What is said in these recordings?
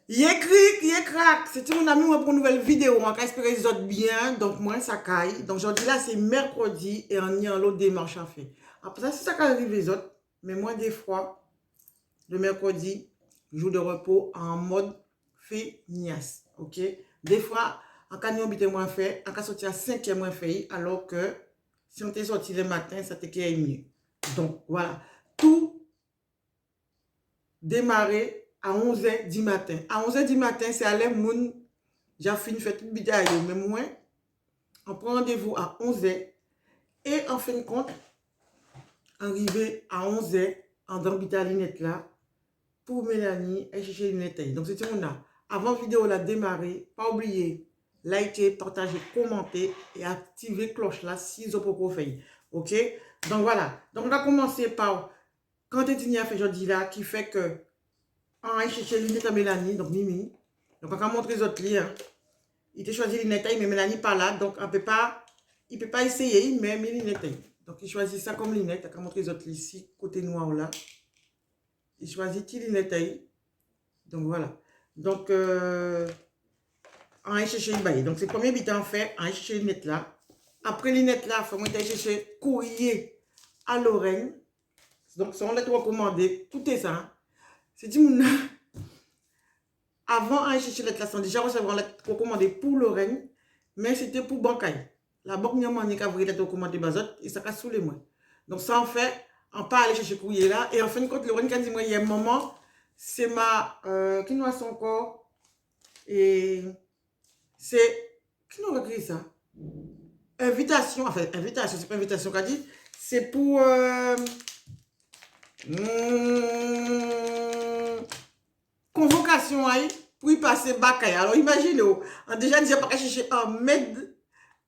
Yé crack, c'est mon ami moi pour une nouvelle vidéo. On va espérer les autres bien, donc moi ça caille. Donc aujourd'hui là c'est mercredi et on y a l'autre démarche à faire. Après ça, si ça arrive les autres, mais moi des fois, le mercredi, jour de repos en mode feignasse, ok? Des fois, en cas de moins fait, en cas sorti à 5e moins fait, alors que si on était sorti le matin, ça t'était mieux. Donc voilà, tout démarrer à 11h du matin. À 11h du matin, c'est à l'air moun, j'ai fini faire toute bidée, mais moi, on prend rendez-vous à 11h et en fin de compte, arrivé à 11h, en dans lunette là, pour Mélanie, elle cherche une lunette. Donc c'est mon là. Avant la vidéo la démarrer, pas oublier, liker, partager, commenter et activer cloche là si vous pouvez faire. Ok? Donc voilà. Donc on va commencer par quand tu as fait aujourd'hui là, qui fait que on va chercher une lunette à Mélanie, donc Mimi. Donc on va montrer les autres liens. Il t'a choisi lunette, mais Mélanie pas là, donc on peut pas, il peut pas essayer, mais mes lunettes. Donc il choisit ça comme lunette, on va montrer les autres ici, côté noir là. Il choisit qui lunette. Donc voilà. Donc on va chercher une baille. Donc c'est le premier bit en fait, on va chercher une lunette là. Après lunette là, il faut aller chercher courrier à Lorraine. Donc c'est on lettre recommandée, tout est ça. Hein. C'est dit mon avant, à chercher lettre là, sans déjà recevoir une lettre recommandée pour Lorraine, mais c'était pour Bancaille. La banque n'a pas ouvert lettre recommandée bazot et ça casse sous les mois. Donc ça en fait, on part aller chercher courrier là et en fin de compte, Lorraine quand dit moi il y a un moment, c'est ma qui nous a son corps et c'est qui nous a écrit ça? Invitation, enfin invitation, c'est pas invitation qu'a dit, c'est pour convocation pour y passer Bakay. Alors imaginez, on déjà dit pas chercher un med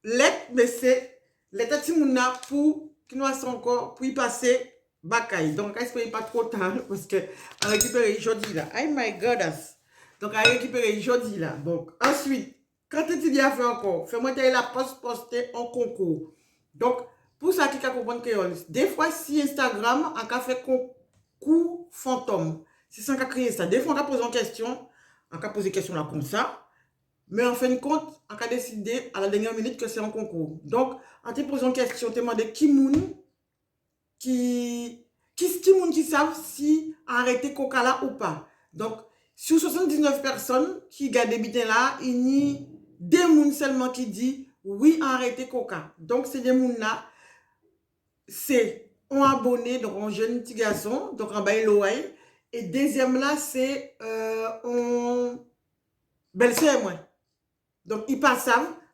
lettre, mais c'est lettre Timouna pour qui nous a encore pour y passer Bakay. Donc est-ce qu'il pas trop tard parce que on récupère aujourd'hui là. Oh my goodness. Donc on récupère aujourd'hui là. Donc ensuite, quand tu dis à faire encore, fais-moi la poster en concours. Donc pour ça qui a comprendre créole, des fois si Instagram a fait concours fantôme. C'est ça qui a créé ça. Des fois, on a posé une question, on a posé une question là comme ça, mais en fin de compte, on a décidé à la dernière minute que c'est un concours. Donc, on t'a posé une question, on t'a demandé qui qui savent si arrêter coca là ou pas. Donc, sur 79 personnes qui gardent des bitins là, il y a des moun seulement qui dit oui, arrêter coca. Donc, c'est des moun là, c'est un abonné, donc un jeune petit garçon, donc en bas l'oreille. Et deuxième là, c'est un belle-sœur, moi. Donc, ils passent.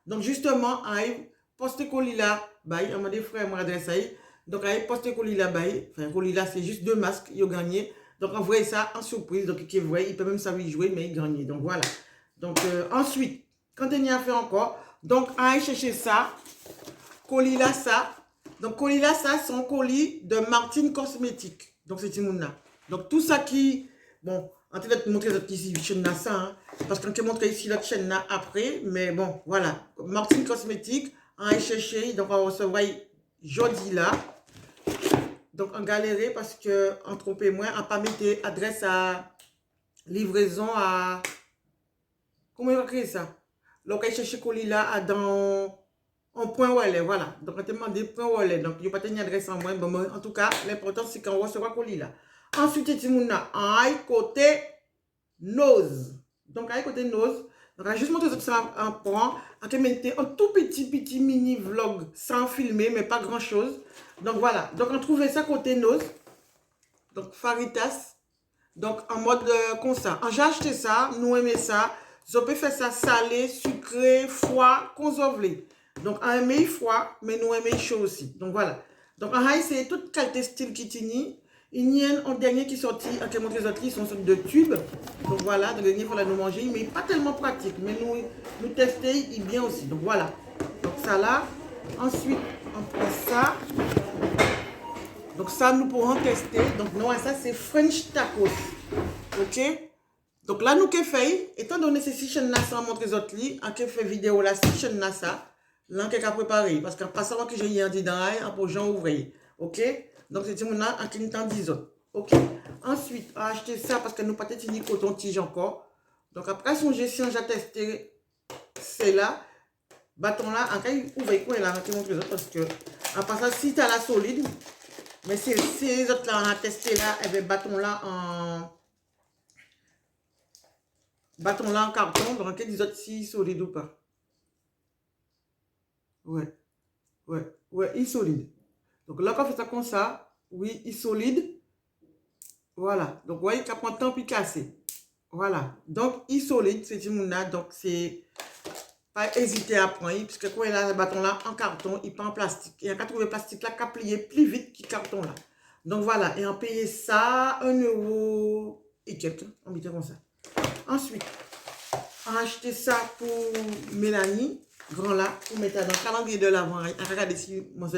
Donc, justement, ils postent colis là, on m'a dit frère, moi, adresse ça. Donc, ils postent colis là, enfin, colis là, c'est juste 2 masques, ils ont gagné. Donc, on voit ça en surprise. Donc, qui voit, il peut même savoir jouer, mais il gagne. Donc, voilà. Donc, ensuite, quand il y a fait encore, donc, on chercher ça, colis là, ça. Donc, colis là, ça, c'est un colis de Martine Cosmétique. Donc, c'est Timouna. Donc, tout ça qui... Bon, en train de te montrer notre ici, chaîne là, ça, hein, parce qu'on te montre ici notre chaîne là après. Mais bon, voilà. Martine Cosmétique, on a cherché. Donc, on va recevoir jeudi là. Donc, en galéré parce que, en trompé moins, on n'a pas mis adresse à livraison à... Comment il va créer ça? Donc, on a cherché colis là dans... En point relais, voilà. Donc, on te demande des points relais. Donc, il n'y a pas de adresse en moins. Bon, en tout cas, l'important, c'est qu'on reçoit le colis là. Ensuite, il y a un côté nose. Donc, à côté nose, donc, on a juste montré ça en point. On a mis un tout petit mini vlog sans filmer, mais pas grand chose. Donc, voilà. Donc, on trouvait ça côté nose. Donc, Faritas. Donc, en mode comme ça. J'ai acheté ça, nous aimons ça. Je peux faire ça salé, sucré, froid, qu'on veut. Donc, on aime froid, mais nous aimons chaud aussi. Donc, voilà. Donc, on a essayé toute qualité style qui tini. Il y a un dernier qui est sorti, on a montré les autres, ils sont sortis de tubes. Donc, voilà. Donc, le dernier, il faut nous manger. Mais pas tellement pratique. Mais nous tester, il est bien aussi. Donc, voilà. Donc, ça là. Ensuite, on prend ça. Donc, ça, nous pourrons tester. Donc, non, ça, c'est French tacos. OK? Donc, là, nous, qu'est fait, étant donné ces 6 chaînes là, sans montrer les autres lits, on a fait vidéo là, 6 chaînes là, ça. Là, on a préparé. Parce qu'en passant que j'ai un dit dans un pour gens ouvriers. OK? Donc, c'est mon en clignotant 10 autres. OK? Ensuite, on a acheté ça parce que nous pas de coton tige encore. Donc après, si j'ai testé c'est là, bâton là, en cas où il là, je montre les autres parce que, en passant, si tu as la solide, mais c'est les autres là, on a testé là, et bien bâton là en carton, donc les autres si solide ou pas. Ouais, il est solide. Donc là, quand on fait ça comme ça, oui, il est solide. Voilà, donc vous voyez qu'il prend temps puis casser. Voilà, donc il est solide, c'est du mouna, donc c'est pas hésiter à prendre, puisque quand il a le bâton là en carton, il pas en plastique. Il y a qu'à trouver le plastique là, qu'à plier plus vite que carton là. Donc voilà, et on paye ça 1 euro et quelques, on met comme ça. Ensuite, on a acheté ça pour Mélanie, grand là, pour mettre dans le calendrier de l'avant. Regardez si mon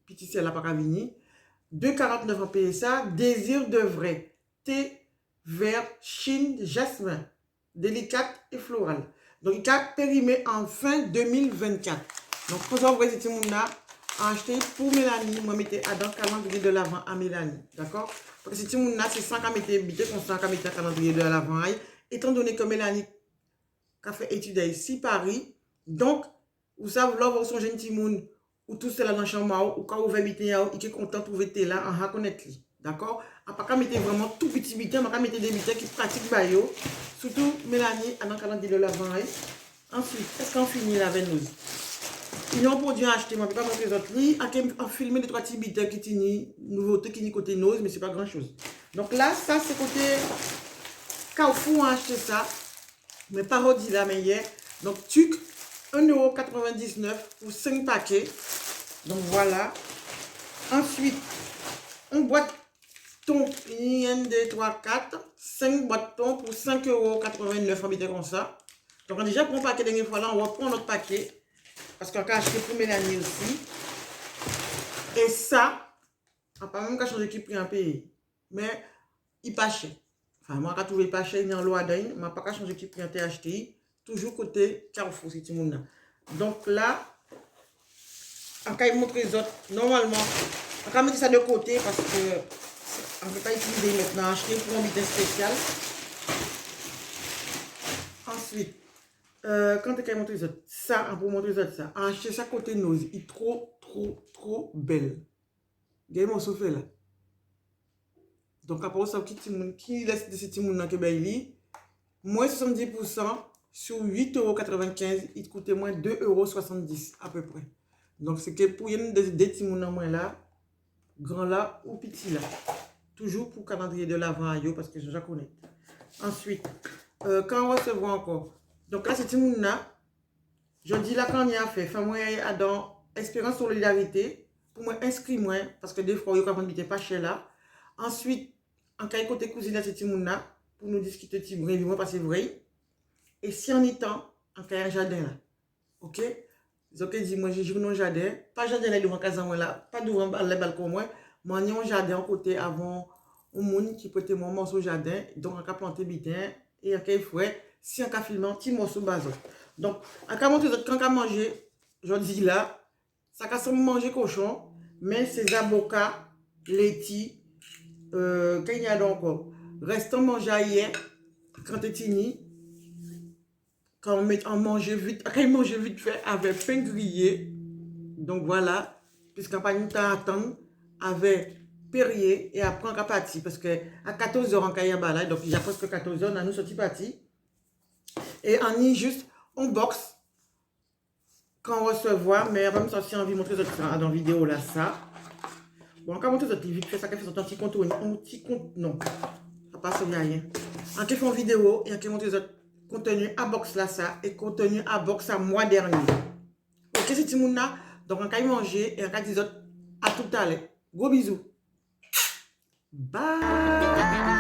petit ciel là pas venir. 2,49 on paye ça. Désir de vrai. Thé vert Chine jasmin. Délicate et floral. Donc, il a périmé en fin 2024. Donc, pour ça, vous voyez, c'est mon a acheté pour Mélanie. Moi, mettez dans le calendrier de l'avant à Mélanie. D'accord? Parce que c'est mon a, c'est 100 à mettre, comme 100 à mettre dans le calendrier de l'avant. Étant donné que Mélanie a fait études ici, Paris, donc, vous savez, là, vous avez un petit monde ou tout cela dans la chambre, ou quand vous avez il est content de trouver là, en reconnaître. D'accord? À part quand mettez vraiment tout petit bitin, on va mettre des bitins qui pratiquent bayo. Surtout Mélanie, à dans le calendrier de l'avant. Ensuite, est-ce qu'on finit la veneuse? Ils ont produit acheter, moi je ne vais pas montrer les autres lits. On filmé les 3 petits bitins qui sont nouveautés qui sont côté nose, mais c'est pas grand chose. Donc là, ça c'est côté Carrefour, on a acheté ça. Mais parodie là, mais hier. Donc, tuc, 1,99 € pour 5 paquets. Donc voilà. Ensuite, on boîte thon, 1, 2, 3, 4, 5 boîtes thon pour 5,89 €, on mettait comme ça. Donc on a déjà pris un paquet la dernière fois là, on reprend notre paquet. Parce qu'on a acheté pour Mélanie aussi. Et ça, on n'a pas même qu'à changer qui prix en pays. Mais il pas cher. Enfin, moi, je ne trouve pas cher, il y a un lot à je n'ai pas changer qui prix en acheté. Toujours côté Carrefour, c'est tout le monde. Donc là, on va montrer les autres. Normalement, on va mettre ça de côté parce que on ne peut pas utiliser maintenant. Acheter pour un butin spécial. Ensuite, quand on va montrer les autres, ça, on peut montrer les autres, ça. Acheter ça côté nose. Il est trop belle. Regardez mon souffle là. Donc, après, ça, qui laisse de ce petit monde dans le moins 70% sur 8,95 €, il coûtait moins 2,70 € à peu près. Donc, c'est que pour une des petits monde moins là, grand là ou petit là. Toujours pour calendrier de l'avant parce que je connais. Ensuite, quand on recevra encore. Donc là, c'est petit monde là. Je dis là, quand on y a fait, moi dans Espérance Solidarité, pour moi, inscris-moi, parce que des fois, il y a pas cher là. Ensuite, en cas de côté cousine là, c'est petit monde là, pour nous discuter de vrai, moi, parce que c'est vrai. Et si on y temps, on a un jardin là. Ok? Donc, je dis, moi, j'ai joué dans le jardin. Pas jardin là devant casa là. Pas devant le balcon moi. Moi, j'ai un jardin à côté avant au monde qui prêtait mon morceau jardin. Donc, on a planté bitin. Et on a fouet. Si on a filmé un petit morceau bazo. Donc, on a montré quand on a mangé, je dis là, ça a manger cochon. Mais c'est avocats, laiti, quand il y a donc restant manger hier, quand tu es fini. Quand on mangeait vite, fait avec pain grillé. Donc voilà, puisqu'on pas eu temps à attendre avec Perrier et après on a parti. Parce que à 14 h on a eu balade, donc il y a presque 14 h on a nous sorti parti. Et on y juste, on boxe quand on recevoir, mais on va me sortir envie de montrer dans la vidéo là ça. Bon, on va montrer votre vite fait ça, fait son petit compte, non, ça passe rien. On a fait une vidéo et on va montrer votre contenu à box là ça et contenu à box à mois dernier. Ok, c'est tout le monde là. Donc on va manger et on va dire à tout à l'heure. Gros bisous. Bye.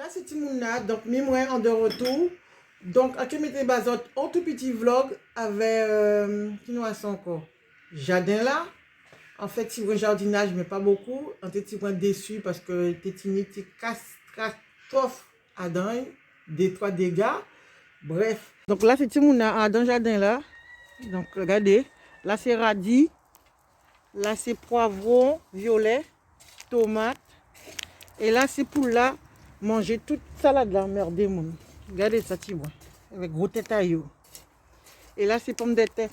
c'est Timouna, donc moi en de retour. Donc, en qui mettez bazot, un tout petit vlog avec, qui nous a ça encore? Jardin là. En fait, si vous jardinage, mais pas beaucoup. On était déçu parce que Tétini était catastrophe à dans des trois dégâts. Bref. Donc là, c'est Timouna dans le jardin là. Donc, regardez. Là, c'est radis. Là, c'est poivron, violet, tomate. Et là, c'est pour là manger toute salade là, merde des moun. Regardez ça, tu vois. Avec gros tête à yo. Et là, c'est pommes de terre.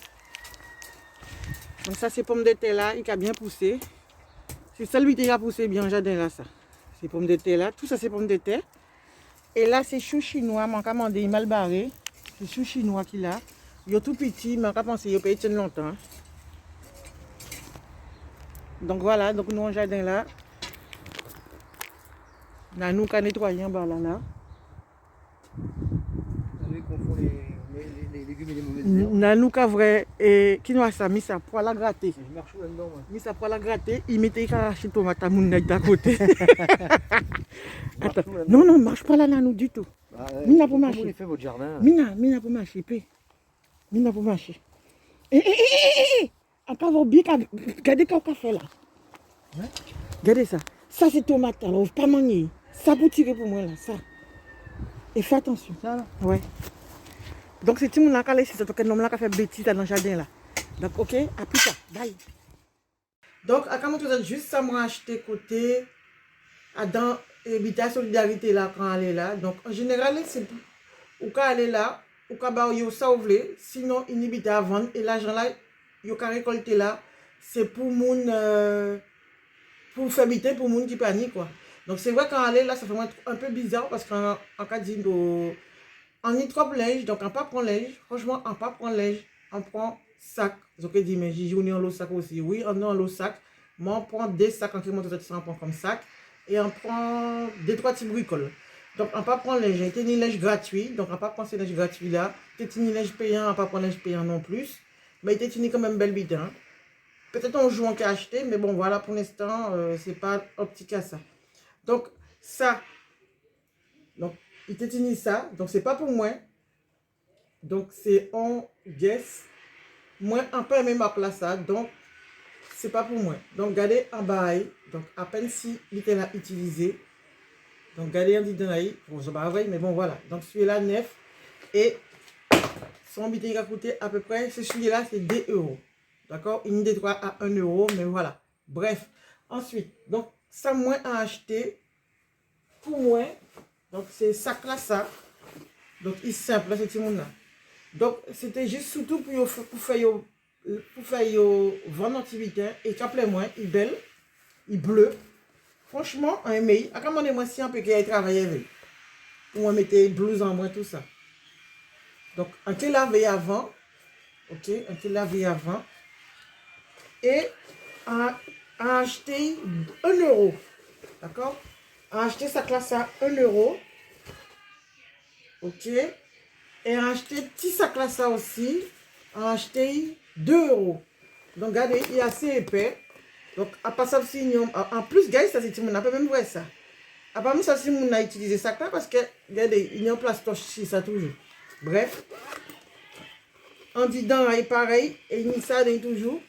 Donc ça, c'est pommes de terre là, il a bien poussé. C'est celui qui a poussé bien au jardin là, ça. C'est pommes de terre là. Tout ça, c'est pommes de terre. Et là, c'est chou chinois. Mon commandé, il mal barré. C'est chou chinois qu'il a. Il est tout petit, mais on a pensé qu'il peut être longtemps. Donc voilà, donc nous, au jardin là. Nous, on a nettoyé en bas là. Là. Les légumes et les mauvaises herbes. Nanou vrai et qui nous a ça mis ça poêle à gratter. Je marche là-dedans. Mis ça poêle à gratter, il mettait caraché tomate à mon nez d'à côté. Attends. Non non, marche pas là Nanou du tout. Mina pour marcher. Comment il fait votre jardin? Mina pour marcher peu. Mina pour marcher. Encore vos bien regardez qu'au café là. Regardez ça. Ça c'est tomate alors, pas manger. Ça pour tirer pour moi là, ça. Et fais attention. Ça là? Ouais. Donc c'est tout le monde qui a laissé ça, donc l'homme là qui a fait bêtise dans le jardin là. Donc ok, à plus tard, bye. Donc à quand vous êtes juste ça m'a acheté côté dans l'habitat solidarité là quand elle est là. Donc en général c'est ou quand elle est là, ou quand bah yo ça ouvre, sinon il n'y a à vendre et l'argent là yo quand récolter là, c'est pour moun pour faire habiter pour moun qui panique quoi. Donc c'est vrai quand elle est là ça fait un peu bizarre parce qu'en cas dit on y trop linge, donc on pas prend linge. Franchement, on pas prend linge. On prend sac. Donc je dis, mais j'ai journée en l'eau sac aussi. Oui, on a en l'eau sac. Mais on prend des sacs en crément, on prend comme sac. Et on prend des trois petits bricoles. Donc on pas prend linge. Il y a ni linge gratuit. Donc on pas prend ces linge gratuits là. Il y a ni linge payant, on pas prend linge payant non plus. Mais il y a quand même belle bite. Hein. Peut-être on joue en qu'à acheter, mais bon voilà, pour l'instant, c'est pas optique à ça. Donc ça. Donc il t'éteignit ça, donc c'est pas pour moi. Donc c'est on guess. Moi, un peu même ma place ça, donc c'est pas pour moi. Donc regardez en bas, donc à peine si il était là utilisé. Donc regardez en dit dans là, bon je pas vrai, mais bon voilà. Donc celui-là neuf et son bité qui a coûté à peu près, celui-là c'est 2 €. D'accord? Il n'y a droit à 1 €, mais voilà. Bref, ensuite, donc ça moi à acheter pour moi. Donc c'est sac là ça. Donc il est simple là c'est tout le monde là. Donc c'était juste surtout pour faire vendre activité et qu'après moi il belle, il bleu. Franchement un mail, à comment moi si un peu qu'il travailler avec. Pour moi mettre blouse en moi tout ça. Donc on te lavé avant. OK, on te lavé avant et à acheter 1 €. D'accord? À acheter ça classe à 1 €. OK? Et acheter petit sac là ça aussi, acheter 2 €. Donc regardez, il est assez épais. Donc à part ça aussi, en plus, guys, ça c'est tout le monde, on peut même voir ça. À part ça, si on a utilisé ça là parce que regardez, il y a un plastoche ici, ça toujours. Bref, en dedans, il est pareil, et il ça toujours.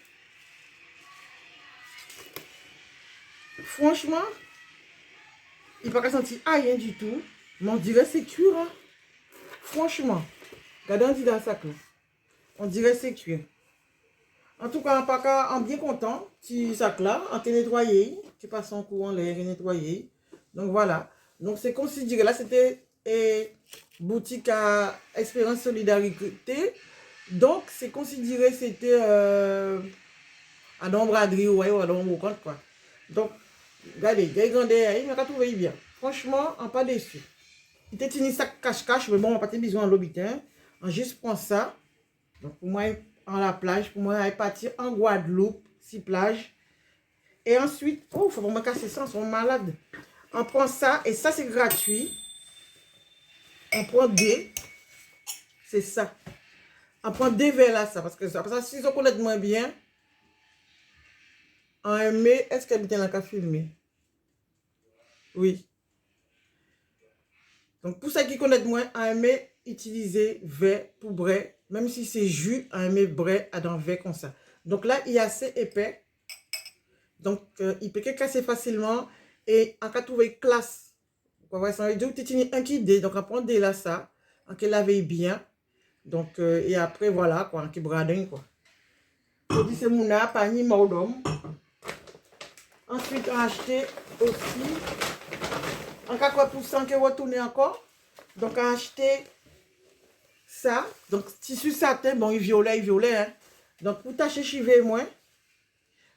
Franchement, il ne peut pas sentir rien du tout, mais on dirait que c'est cuir. Hein. Franchement, regardez, on dit dans le sac là. On dirait que c'est cuir. En tout cas, on bien content. Petit sac là, on t'a nettoyé. Tu passes en courant l'air et nettoyé. Donc voilà. Donc c'est considéré. Là, c'était boutique à Espérance Solidarité. Donc c'est considéré, c'était à l'ombraderie ou à l'ombre quoi. Donc, regardez, il y a il m'a trouvé bien. Franchement, on pas déçu. Il était une sac cache-cache, mais bon, on n'a pas besoin de l'hôpital. On juste prend ça. Donc pour moi, en la plage, pour moi, aller partir en Guadeloupe, si plage. Et ensuite, oh, faut pas me casser ça, ils sont malades. On prend ça, et ça c'est gratuit. On prend des, c'est ça. On prend des verres là, ça, parce que ça, si on connaît moins bien, en aimé, est-ce qu'elle est dans le cas filmé? Oui. Donc, pour ceux qui connaissent moins, on aimé utiliser verre pour brais, même si c'est jus, on aimé brais à dans verre comme ça. Donc là, il est assez épais. Donc, il peut casser facilement. Et en cas trouver classe, ça veut dire que tu as un qui dé. Donc, on prend là ça, on peut laver bien. Donc, et après, voilà, quoi, on peut brader, quoi. Je dis, c'est mon panier mordom. Ensuite, on a acheté aussi, en cas quoi pour 100 que retourner encore. Donc, on a acheté ça. Donc, tissu satin, bon, il violet, hein. Donc, pour tâcher chiver moins.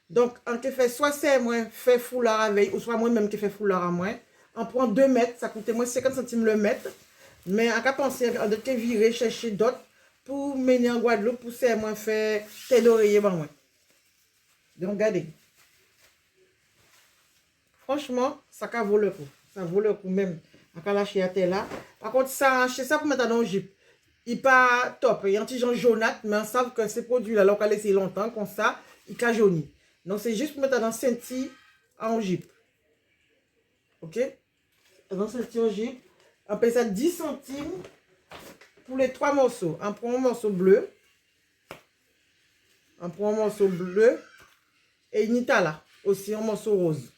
Donc, on te fait soit c'est moins fait foulard avec, ou soit moi-même qui fait foulard à moins. On prend 2 mètres, ça coûte moins 50 centimes le mètre. Mais on peut penser, on doit virer, chercher d'autres pour mener en Guadeloupe, pour c'est moins faire tête d'oreiller, bon, moins. Donc, regardez. Franchement, ça vaut le coup. Ça vaut le coup même. On peut lâcher à terre là. Par contre, ça, acheter ça pour mettre dans le jeep. Il n'est pas top. Il y a un petit genre jaunâtre, mais on sait que ces produits-là, on peut laisser longtemps, comme ça, il peut jaunir. Donc, c'est juste pour mettre dans le senti en jeep. Ok? Dans le senti en jeep. On paye ça 10 centimes pour les 3 morceaux. On prend un morceau bleu. On prend un morceau bleu. Et il y a là aussi un morceau rose.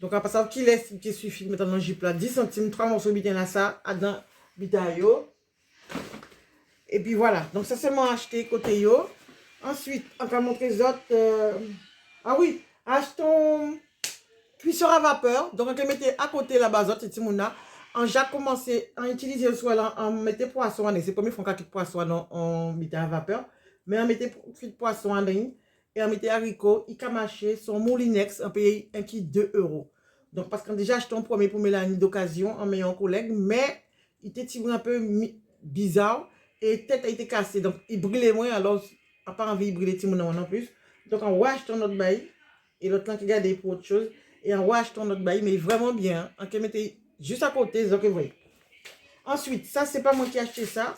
Donc, après ça, qui suffit de mettre dans le jeep là. 10 centimes, 3 morceaux bien là, ça, à dans bitayo. Et puis voilà. Donc, ça, c'est moi acheté côté yo. Ensuite, on va montrer les autres. Ah oui, achetons cuisseur à vapeur. Donc, on va mettre à côté la base, on a commencé à utiliser le soir, on mettait poisson en ligne. C'est la première fois qu'on a poisson en mettait à vapeur. Mais on mettait poisson en ligne. Et on mettait haricots, il a marché son moulinex, on payait un qui 2 €. Donc, parce qu'on a déjà acheté un premier pour Mélanie d'occasion, en meilleur collègue, mais il était un peu bizarre et tête a été cassée. Donc, il brûlait moins, alors, on n'a pas envie de brûler Timon non plus. Donc, on va acheter notre bail et l'autre temps qui garde pour autre chose. Et on va acheter notre bail, mais vraiment bien. On peut mettre juste à côté, donc vous voyez. Ensuite, ça, c'est pas moi qui ai acheté ça.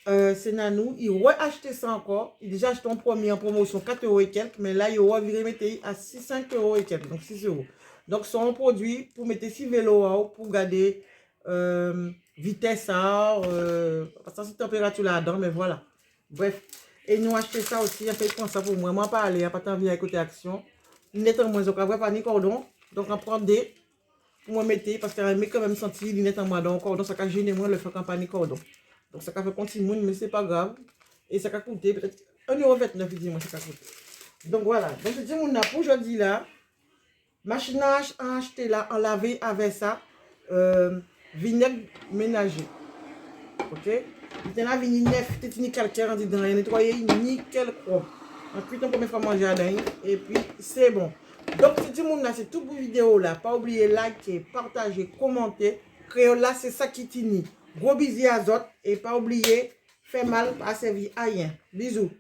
C'est Nanou, il va acheter ça encore. Il a déjà acheté un premier en promotion 4 € et quelques, mais là il va virer mettre à 5 € et quelques, donc 6 €. Donc c'est un produit pour mettre 6 vélos pour garder vitesse, parce que c'est température là-dedans, mais voilà. Bref, et nous acheter ça aussi, on fait ça pour moi, pas aller, pas tant à côté action. Net en moins, donc on va pas ni cordon, donc on prend des pour moi mettre, parce qu'on a quand même senti net en moins, donc cordon, ça va gêner moins le fait qu'on pas ni cordon. Donc, ça fait continuer, mais c'est pas grave. Et ça va coûter peut-être 1,29 €, dis-moi, ça va coûter. Donc, voilà. Donc, je dis, mon pour aujourd'hui, là, machine à acheter là, en laver avec ça, vinaigre ménager. Ok? Il y a vinaigre neuf, c'est une calcaire, on dit dans les nettoyer, nickel propre. Ensuite, on peut mettre manger à l'ail, et puis, c'est bon. Donc, ce dit, mon là, c'est tout pour la vidéo là. Pas oublier liker, partager, commenter. Créole là, c'est ça qui t'init. Gros bisous à autres et pas oublier, fait mal, pas servir à rien. Bisous.